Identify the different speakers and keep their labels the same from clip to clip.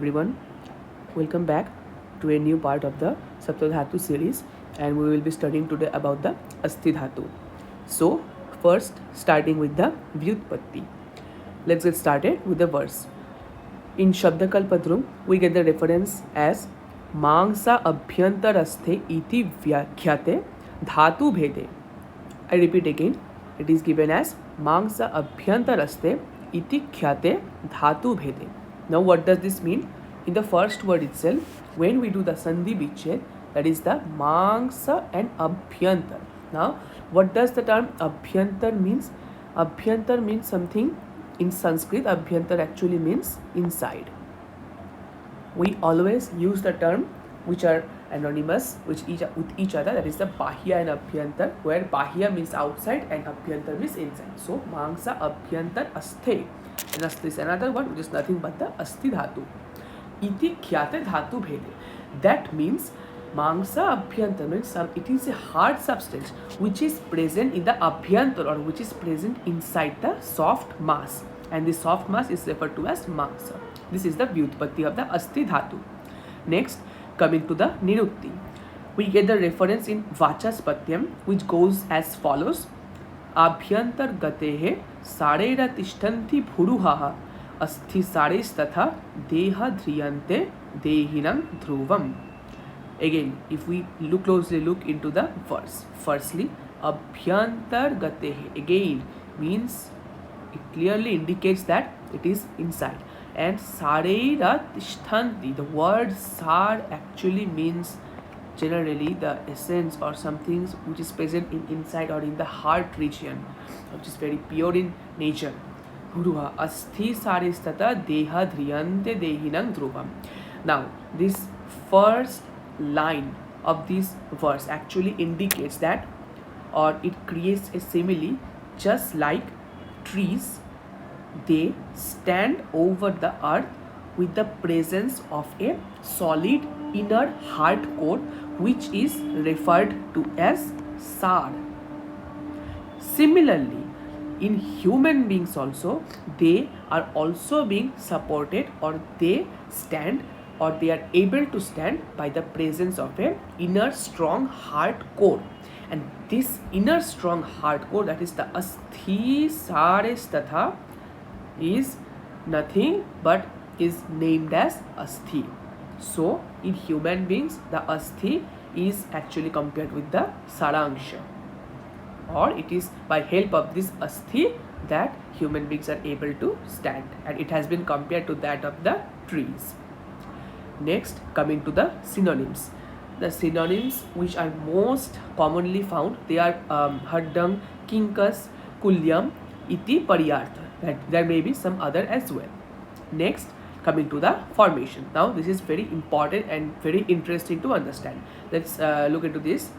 Speaker 1: everyone, welcome back to a new part of the Asthi Dhatu series, and we will be studying today about the Asthi Dhatu. So first starting with the Vyutpatti. Let's get started with the verse. In Shabdakalpadrum we get the reference as Mangsa Abhyantaraste iti Vyakhyate Dhatu Bhede. I repeat again, it is given as Mangsa Abhyantaraste iti Khyate Dhatu Bhede. Now what does this mean? In the first word itself, when we do the Sandhi Vichhed, that is the Mangsa and Abhyantar. Now what does the term Abhyantar means? Abhyantar means something in Sanskrit. Abhyantar actually means inside. We always use the term which are anonymous with each other, that is the Bahya and Abhyantar, where Bahya means outside and Abhyantar means inside. So Mangsa Abhyantar Asthe, and Asthe is another word which is nothing but the Asthi Dhatu. Iti Khyate Dhatu Bhede. That means Mangsa Abhyantar means it is a hard substance which is present in the Abhyantar, or which is present inside the soft mass, and the soft mass is referred to as Mangsa. This is the Vyutpatti of the Asthi Dhatu. Next, coming to the Nirutti, we get the reference in Vachaspatyam which goes as follows. Abhyantar gatehe sarera tishtanti bhuruhaha asthi sares tatha deha dhriyante dehinam dhruvam. Again, if we closely look into the verse, firstly, Abhyantar gatehe again means it clearly indicates that it is inside. And Sarera Tishtanti, the word Sar actually means generally the essence or something which is present in inside or in the heart region, which is very pure in nature. Guruha Asthi Saristata Deha Dhriyante Dehinam Dhruvam. Now, this first line of this verse actually indicates that, or it creates a simile, just like trees, they stand over the earth with the presence of a solid inner hard core which is referred to as Sar. Similarly, in human beings also, they are also being supported, or they stand, or they are able to stand by the presence of a inner strong hard core. And this inner strong hard core, that is the Asthi Sares Tatha, is nothing but is named as Asthi. So in human beings, the Asthi is actually compared with the Sarangsha, or it is by help of this Asthi that human beings are able to stand, and it has been compared to that of the trees. Next, coming to the synonyms. The synonyms which are most commonly found, they are Haddam, Kinkas, Kulyam, Iti Pariyartha. There may be some other as well. Next, coming to the formation. Now this is very important and very interesting to understand. Let's look into this.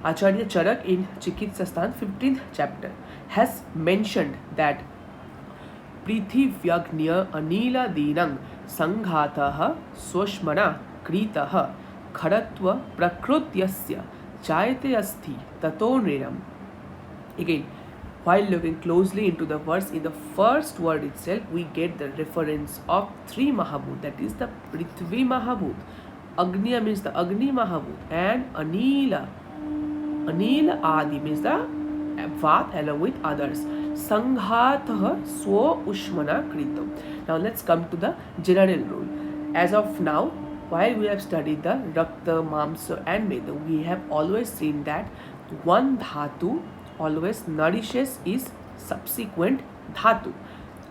Speaker 1: Acharya Charak in Chikitsastan 15th chapter has mentioned that Prithivyagnya Anila Dinang Sanghatah Swashmana Kritah Kharatva Prakrutyasya Chayate Asthi Tato Nriram. Again, while looking closely into the verse, in the first word itself, we get the reference of three Mahabhut, that is the Prithvi Mahabhut. Agnya means the Agni Mahabhut, and Anila Adi means the Vat along with others. Sanghatah Swa Ushmana Kritam. Now let's come to the general rule. As of now, while we have studied the Rakta, Mamsa and Meda, we have always seen that one Dhatu always nourishes its subsequent Dhatu.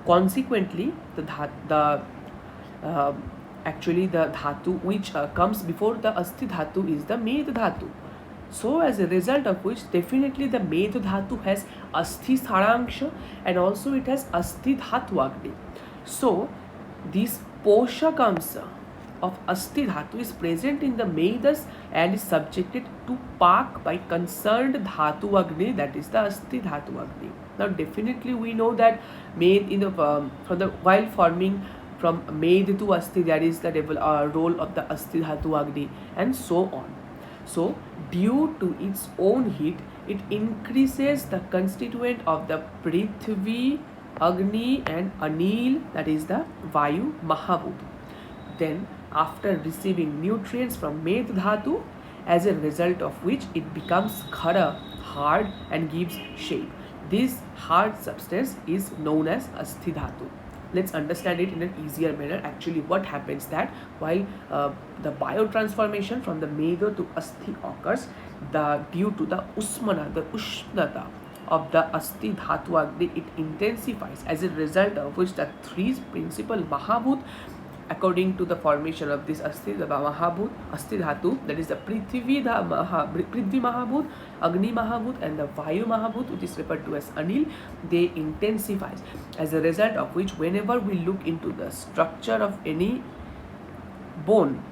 Speaker 1: Consequently, the Dhatu which comes before the Asthi Dhatu is the Med Dhatu. So as a result of which, definitely the Med Dhatu has Asthi Sarangsha, and also it has Asthi Dhatu Agni. So this Poshakamsa of Asthi Dhatu is present in the Medas and is subjected to Pak by concerned Dhatu Agni, that is the Asthi Dhatu Agni. Now definitely we know that Med in the while forming from Med to Asthi, there is the role of the Asthi Dhatu Agni, and so on. So due to its own heat, it increases the constituent of the Prithvi, Agni and Anil, that is the Vayu Mahabhut. Then after receiving nutrients from Med Dhatu, as a result of which it becomes khara, hard, and gives shape. This hard substance is known as Asthi Dhatu. Let's understand it in an easier manner. Actually, what happens that while the biotransformation from the Meda to Asthi occurs, due to the Usmana, the Ushnata of the Asthi Dhatu Agni, it intensifies, as a result of which the three principal Mahabhut, according to the formation of this Asthi Mahabhut, Asthi Dhatu, that is the Prithvi Mahabhut, Agni Mahabhut, and the Vayu Mahabhut, which is referred to as Anil, they intensifies. As a result of which, whenever we look into the structure of any bone,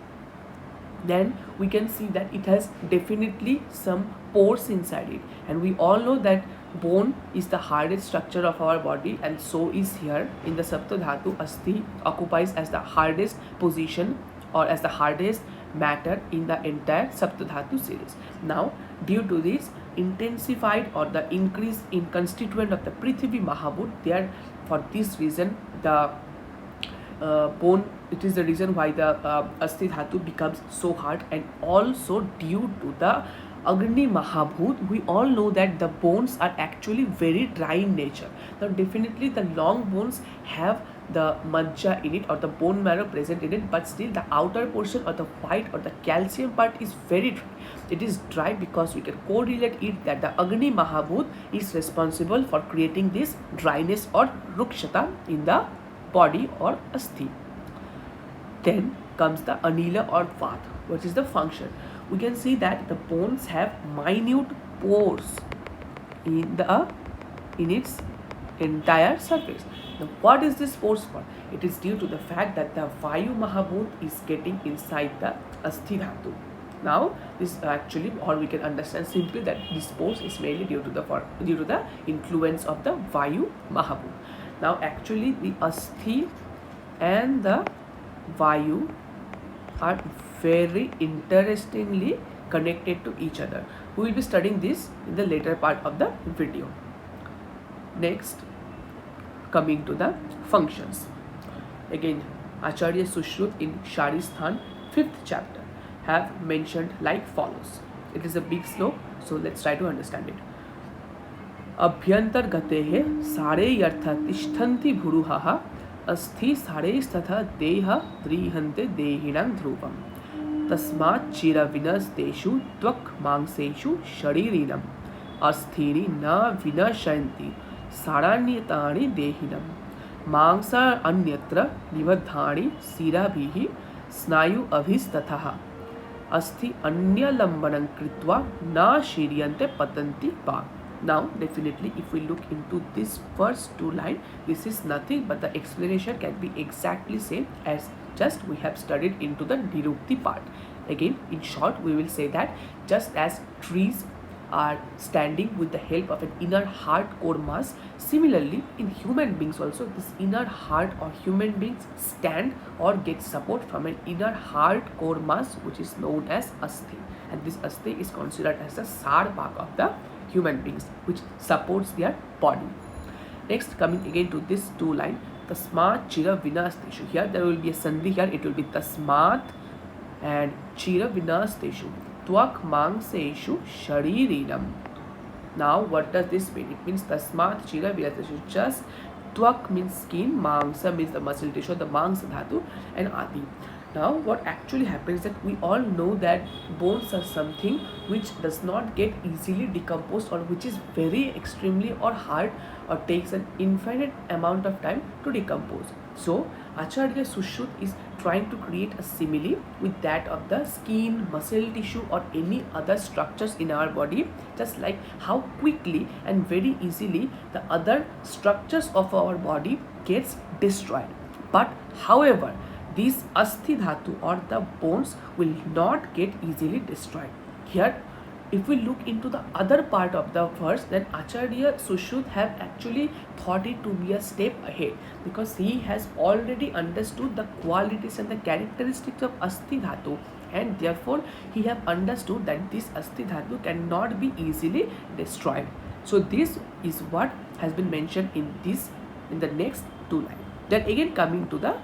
Speaker 1: then we can see that it has definitely some pores inside it, and we all know that bone is the hardest structure of our body, and so is here in the Sapta Dhatu. Asthi occupies as the hardest position or as the hardest matter in the entire Sapta Dhatu series. Now, due to this intensified or the increase in constituent of the Prithvi Mahabhut, there for this reason the bone, it is the reason why the Asthi Dhatu becomes so hard, and also due to the Agni Mahabhut, we all know that the bones are actually very dry in nature. Now definitely the long bones have the majja in it or the bone marrow present in it, but still the outer portion or the white or the calcium part is very dry. It is dry because we can correlate it that the Agni Mahabhut is responsible for creating this dryness or rukshata in the body or asthi. Then comes the Anila or Vat, which is the function. We can see that the bones have minute pores in its entire surface. Now, what is this pores for? It is due to the fact that the Vayu Mahabhut is getting inside the Asthi Dhatu. Now, this actually, or we can understand simply that this pores is mainly due to the influence of the Vayu Mahabhut. Now, actually, the Asthi and the Vayu are very interestingly connected to each other. We will be studying this in the later part of the video. Next, coming to the functions. Again, Acharya Sushruta in Sharistan 5th chapter have mentioned like follows. It is a big slope, so let's try to understand it. अभ्यंतर्गतेः सारे यर्थ तिष्ठन्ति भुरुहः अस्थि सारेस्तथा देह द्रीहन्ते देहिनां ध्रुवम् तस्मात् चिरविनस्तेषु त्वक् मांसेषु शरीरिणम् अस्थीनि न विनश्यन्ति साराण्यतानि देहिनम् मांसा अन्यत्र निबद्धानि शिराभिः स्नायु अभिस्ततः अस्थि अन्यलम्बनं कृत्वा न शीर्यन्ते पतन्ति वा. Now, definitely, if we look into this first two lines, this is nothing but the explanation can be exactly same as just we have studied into the Nirukti part. Again, in short, we will say that just as trees are standing with the help of an inner heart core mass, similarly, in human beings also, this inner heart or human beings stand or get support from an inner heart core mass, which is known as Asthi. And this Asthi is considered as the Sar Bhag of the human beings, which supports their body. Next, coming again to this two line, Tasmat Chira Vinasteshu. Here there will be a sandhi here, it will be Tasmat and Chira Vinasteshu. Tvak Mangseshu Sharirinam. Now, what does this mean? It means Tasmat Chira Vinasteshu. Just Tvak means skin, Mangsa means the muscle tissue, the Mangsa Dhatu, and Adi. Now, what actually happens is that we all know that bones are something which does not get easily decomposed or which is very extremely or hard or takes an infinite amount of time to decompose. So, Acharya Sushruta is trying to create a simile with that of the skin, muscle tissue or any other structures in our body, just like how quickly and very easily the other structures of our body gets destroyed. But however, these Asthi Dhatu or the bones will not get easily destroyed. Here, if we look into the other part of the verse, then Acharya Sushruta have actually thought it to be a step ahead, because he has already understood the qualities and the characteristics of Asthi Dhatu, and therefore he have understood that this Asthi Dhatu cannot be easily destroyed. So this is what has been mentioned in the next two lines. Then again coming to the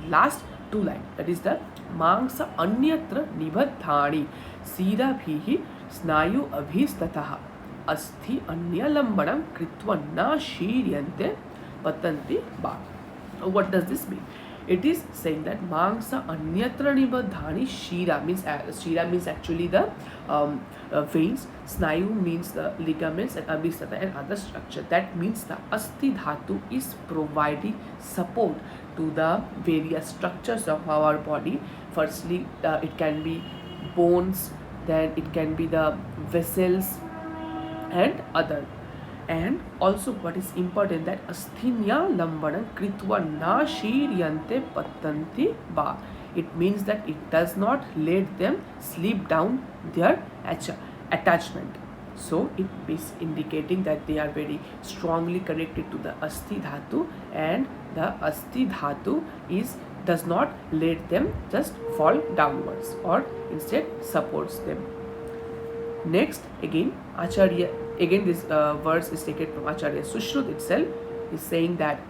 Speaker 1: last two line, that is the मांस अन्यत्र निबद्धानि शिराभिः स्नायु अभिस्ततः अस्थि अन्यलंबनं कृत्वा न शीर्यन्ते पतन्ति वा. What does this mean? It is saying that mangsa anyatra nibaddhani. Shira means actually the veins, snayu means the ligaments, and abhisthata and other structure. That means the Asthi Dhatu is providing support to the various structures of our body. Firstly, it can be bones, then it can be the vessels and other. And also what is important, that asthinya lambanam kritva na shiryante patanti ba. It means that it does not let them slip down their attachment. So it is indicating that they are very strongly connected to the Asthi Dhatu, and the Asthi Dhatu does not let them just fall downwards, or instead supports them. Next, again this verse is taken from Acharya Sushrut itself, is saying that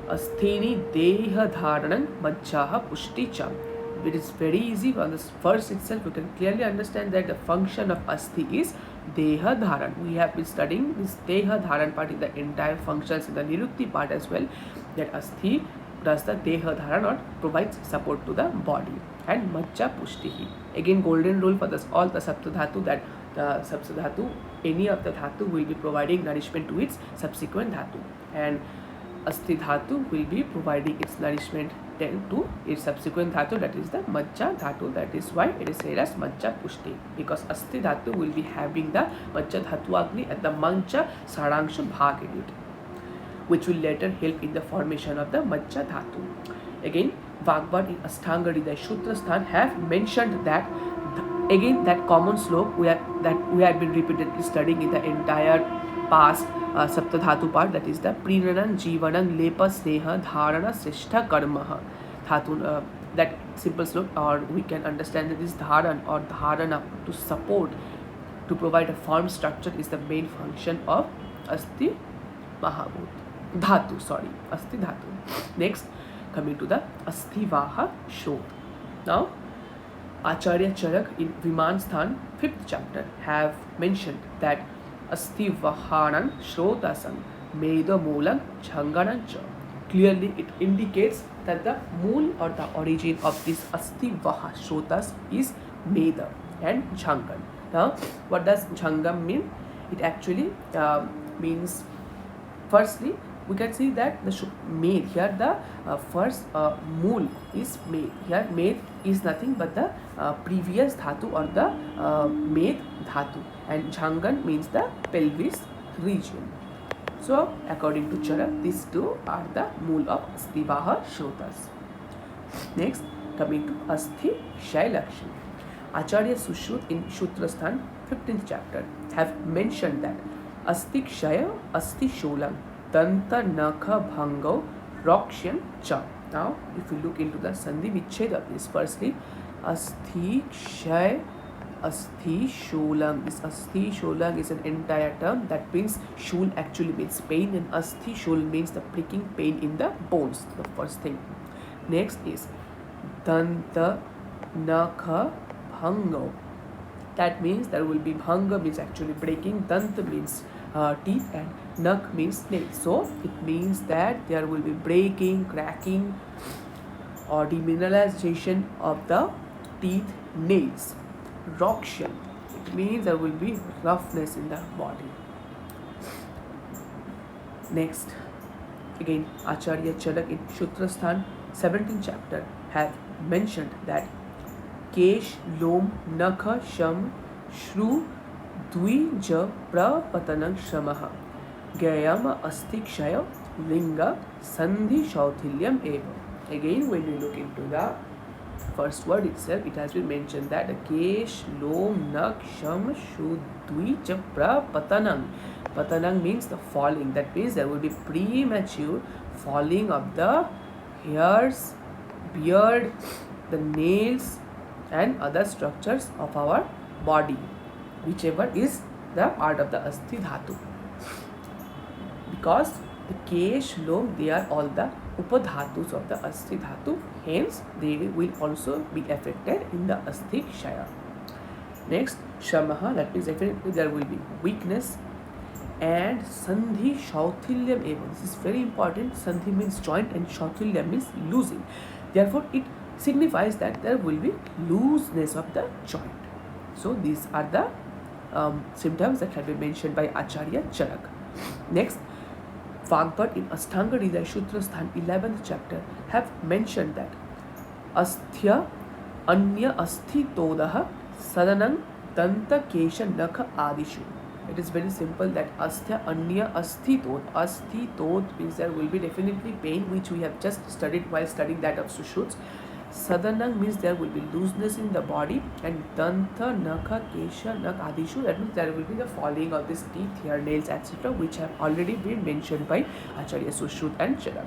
Speaker 1: asthini deha dharanam majjaha pushticham. It is very easy. From this verse itself, you can clearly understand that the function of asthi is deha dharan. We have been studying this deha dharan part in the entire functions in the nirukti part as well, that asthi does the deha dharan or provides support to the body. And majja pushtihi, again golden rule for this all the saptadhatu, that the saptadhatu, any of the dhatu will be providing nourishment to its subsequent dhatu, and Asthi Dhatu will be providing its nourishment then to its subsequent dhatu, that is the Majja Dhatu. That is why it is said as Majja Pushti, because Asthi Dhatu will be having the Majja Dhatu Agni at the Mancha Sarangsha Bhag in it, which will later help in the formation of the Majja Dhatu. Again, Vagbhat in Asthanga Hridaya Shutra Sthan have mentioned that again that common slope that we have been repeatedly studying in the entire past Saptadhatu part, that is the Prinanan Jivanam Lepa Sneha Dharana Srishta Karma Dhatu. That simple slope, or we can understand that this Dharan or Dharana, to support, to provide a form structure, is the main function of Asthi Dhatu. Asthi Dhatu. Next, coming to the Asthi Vaha Shrot. Now, Acharya Charak in Vimansthan 5th chapter have mentioned that Asthi Vahanan Shrotasam Meda Moolam Jhanganam Cha. Clearly it indicates that the mool or the origin of this Asthi Vaha Shrotas is Meda and Jhangan. Now, what does Jhangam mean? It actually means, firstly, we can see that the made here, the first mool is made. Here made is nothing but the previous dhatu or the made dhatu, and Jhangan means the pelvis region. So according to Charak, these two are the mool of Asthi Vaha Shrotas. Next, coming to Asthi Shailakshmi. Acharya Sushrut in Shutrasthan 15th chapter have mentioned that Asthi Kshaya, Asthi Sholam, Danta Nakha Bhango, Rakshyan Cha. Now, if you look into the Sandhi Vichcheda of this, firstly, Asthi Kshay, Asthi Sholam. This Asthi Sholam is an entire term. That means Shul actually means pain, and Asthi Shul means the pricking pain in the bones, the first thing. Next is Danta Nakha Bhango. That means there will be Bhanga means actually breaking, Danta means teeth, and Nak means nail. So it means that there will be breaking, cracking, or demineralization of the teeth, nails. Rakshan, it means there will be roughness in the body. Next, again Acharya Charak in Shutrasthan 17th chapter have mentioned that Kesh, Lom, Nakha, Sham, Shru, Dvija, Prapatanam Shamaha, Gayama, Astikshaya, Linga, Sandhi, Shauthilyam, Eva. Again, when we look into the first word itself, it has been mentioned that the Kesh, Lom, Nak, Sham, Shru, Dvija, Prapatanam. Patanam means the falling. That means there will be premature falling of the hairs, beard, the nails, and other structures of our body, whichever is the part of the Asthi Dhatu. Because The Kesh, Lom, they are all the Upadhatus of the Asthi Dhatu. Hence, they will also be affected in the Asthi Kshaya. Next, Shamaha, that means definitely there will be weakness. And Sandhi Shautilyam Evam. This is very important. Sandhi means joint and Shautilyam means losing. Therefore, it signifies that there will be looseness of the joint. So, these are the symptoms that have been mentioned by Acharya Charak. Next, Vagpat in Ashtanga Hridaya Sutra Sthan 11th chapter have mentioned that Asthya Anya Asthi Todaha Sadanang Danta Kesha Nakha Adishu. It is very simple that Asthya Anya Asthi Tod. Asthi Tod means there will be definitely pain, which we have just studied while studying that of Sushruts. Sadanang means there will be looseness in the body, and Danta Nakha Kesha Nak Adishu, that means there will be the falling of these teeth, hair, nails, etc., which have already been mentioned by Acharya Sushrut and Charak.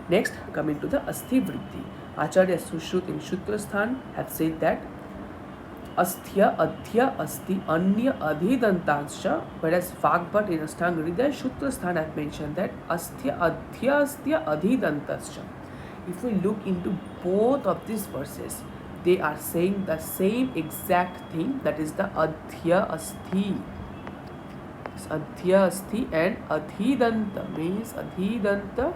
Speaker 1: Next, coming to the Asthi Vriddhi. Acharya Sushrut in Shutrasthan have said that Asthya Adhya Asti Anya Adhidantansha, whereas Vagpat in Ashtanga Hridaya Shutrasthan have mentioned that Asthya Adhya Astya Adhidantascha. If we look into both of these verses, they are saying the same exact thing, that is the Adhya Asti. Adhya Asti and Adhidanta means Adhidanta.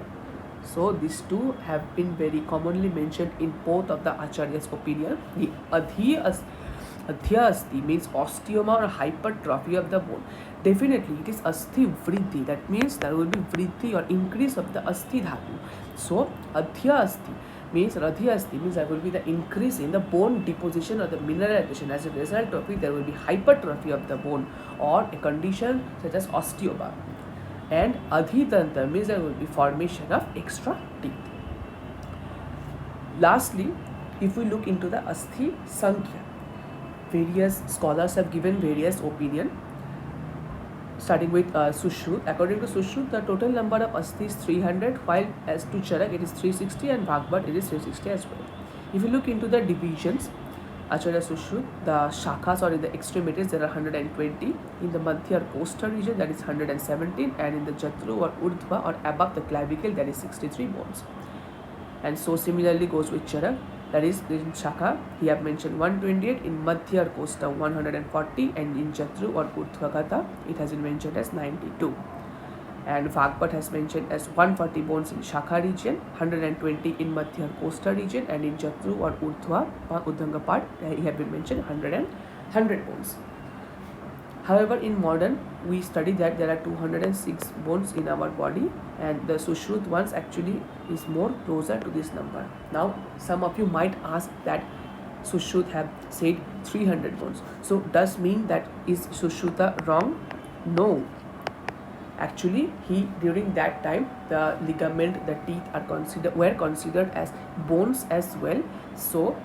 Speaker 1: So these two have been very commonly mentioned in both of the Acharya's opinion. The Adhya Asti means osteoma or hypertrophy of the bone. Definitely it is Asthi Vriddhi, that means there will be Vriddhi or increase of the Asthi Dhatu. So Adhya Asti means there will be the increase in the bone deposition or the mineralization. As a result of it, there will be hypertrophy of the bone or a condition such as osteoma. And Adhidanta means there will be formation of extra teeth. Lastly, if we look into the Asthi Sankhya, various scholars have given various opinion. Starting with Sushrut. According to Sushrut, the total number of Asthi is 300, while as to Charak it is 360 and Bhagbat it is 360 as well. If you look into the divisions, Acharya Sushrut, the shakhas or in the extremities there are 120, in the Madhya or coastal region that is 117, and in the Jatru or Urdhva or above the clavicle that is 63 bones. And so similarly goes with Charak, that is in Shakha, he have mentioned 128, in Madhya or Costa 140, and in Jatru or Urdhva it has been mentioned as 92. And Vagpat has mentioned as 140 bones in Shakha region, 120 in Madhya or Costa region, and in Jatru or Urdhva, Udhanga part, he have been mentioned 100 bones. However, in modern, we study that there are 206 bones in our body, and the Sushrut ones actually is more closer to this number. Now, some of you might ask that Sushrut have said 300 bones. So, does mean that is Sushruta wrong? No. Actually, during that time, the ligament, the teeth were considered as bones as well. So,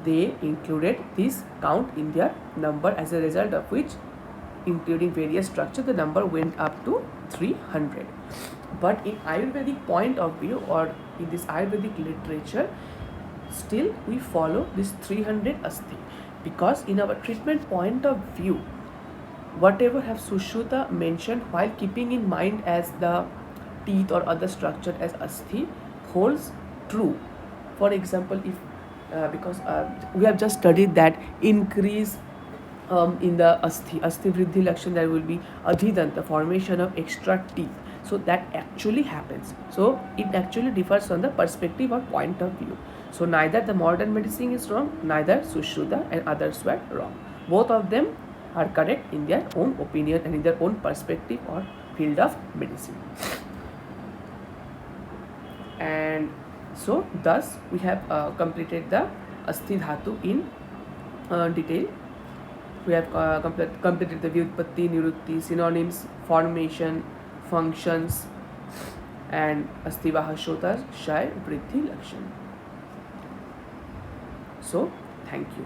Speaker 1: they included this count in their number, as a result of which, including various structure, the number went up to 300. But in Ayurvedic point of view, or in this Ayurvedic literature, still we follow this 300 Asthi, because in our treatment point of view, whatever have Sushruta mentioned, while keeping in mind as the teeth or other structure as Asthi, holds true. For example, if because we have just studied that increase in the Asthi Vriddhi Lakshan, there will be Adhidanta, formation of extra teeth. So that actually happens. So it actually differs on the perspective or point of view. So neither the modern medicine is wrong, neither Sushruta and others were wrong. Both of them are correct in their own opinion and in their own perspective or field of medicine. And so thus we have completed the Asthi Dhatu in detail. We have completed the Vyutpatti, Nirutti, synonyms, formation, functions, and Asthi Shota, Shai, Vriddhi, Lakshan. So, thank you.